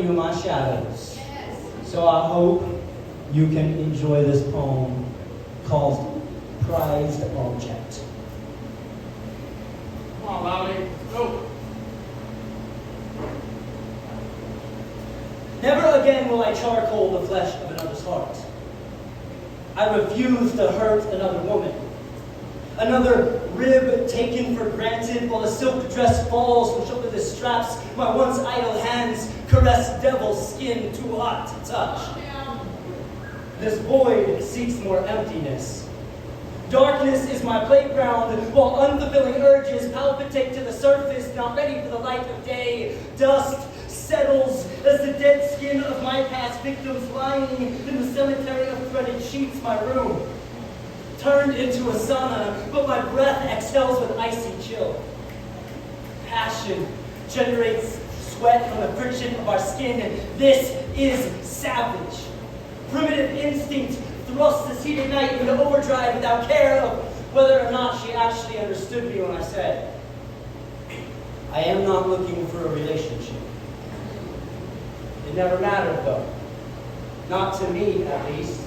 showing you my shadows. So I hope you can enjoy this poem called Prized Object. Come on, Lolly. Go. Never again will I charcoal the flesh of another's heart. I refuse to hurt another woman. Another rib taken for granted while a silk dress falls from shoulderless straps. My once idle hands caress devil's skin too hot to touch. This void seeks more emptiness. Darkness is my playground while unfulfilling urges palpitate to the surface, not ready for the light of day. Dust settles as the dead skin of my past victims lying in the cemetery of threaded sheets, my room. Turned into a sauna, but my breath exhales with icy chill. Passion generates sweat from the friction of our skin, and this is savage. Primitive instinct thrusts this heated night into overdrive without care of whether or not she actually understood me when I said, I am not looking for a relationship. It never mattered, though. Not to me, at least.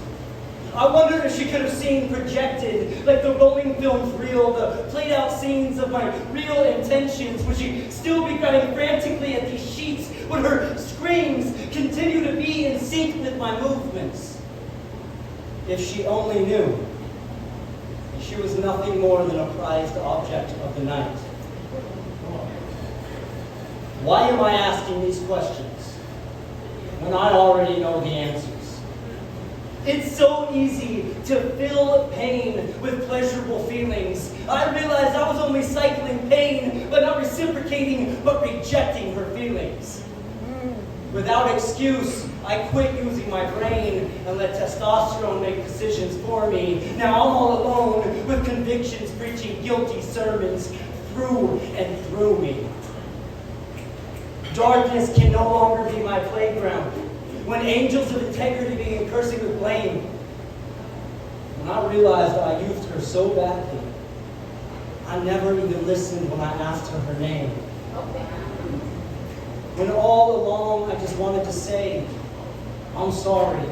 I wondered if she could have seen projected, like the rolling film's reel, the played-out scenes of my real intentions. Would she still be cutting frantically at these sheets? Would her screams continue to be in sync with my movements? If she only knew, she was nothing more than a prized object of the night. Why am I asking these questions when I already know the answers? It's so easy to fill pain with pleasurable feelings. I realized I was only cycling pain, but not reciprocating, but rejecting her feelings. Without excuse, I quit using my brain and let testosterone make decisions for me. Now I'm all alone with convictions preaching guilty sermons through and through me. Darkness can no longer be my playground. When angels of integrity began cursing with blame, when I realized I used her so badly, I never even listened when I asked her her name. When all along I just wanted to say, I'm sorry.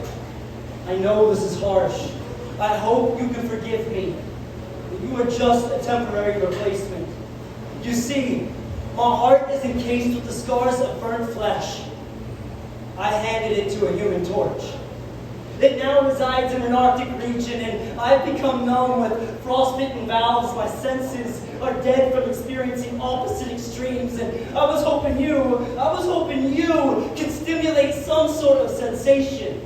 I know this is harsh. I hope you can forgive me. You are just a temporary replacement. You see, my heart is encased with the scars of burnt flesh. I handed it to a human torch. It now resides in an Arctic region, and I've become numb with frostbitten valves. My senses are dead from experiencing opposite extremes, and I was hoping you can stimulate some sort of sensation.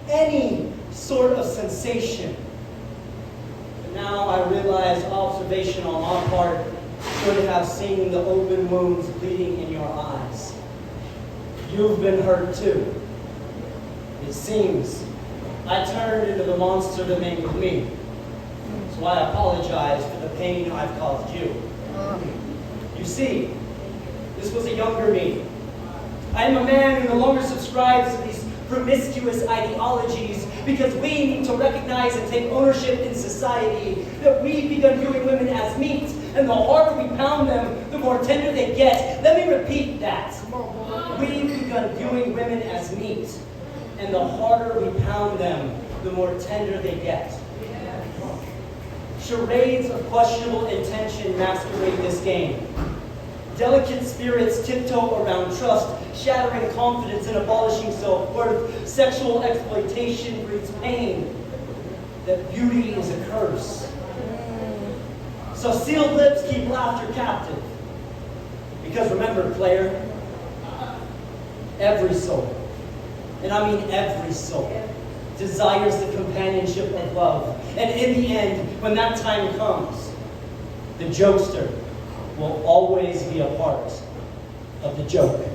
Any sort of sensation. But now I realize observation on my part should have seen the open wounds bleeding in your eyes. You've been hurt too. It seems I turned into the monster that made with me. So I apologize for the pain I've caused you. You see, this was a younger me. I am a man who no longer subscribes to these promiscuous ideologies because we need to recognize and take ownership in society that we've begun viewing women as meat, and the harder we pound them, the more tender they get. Let me repeat that. We've begun viewing women as meat, and the harder we pound them, the more tender they get. Charades of questionable intention masquerade this game. Delicate spirits tiptoe around trust, shattering confidence and abolishing self-worth. Sexual exploitation breeds pain. That beauty is a curse. So sealed lips keep laughter captive. Because remember, player, every soul, and I mean every soul, desires the companionship of love. And in the end, when that time comes, the jokester will always be a part of the joke.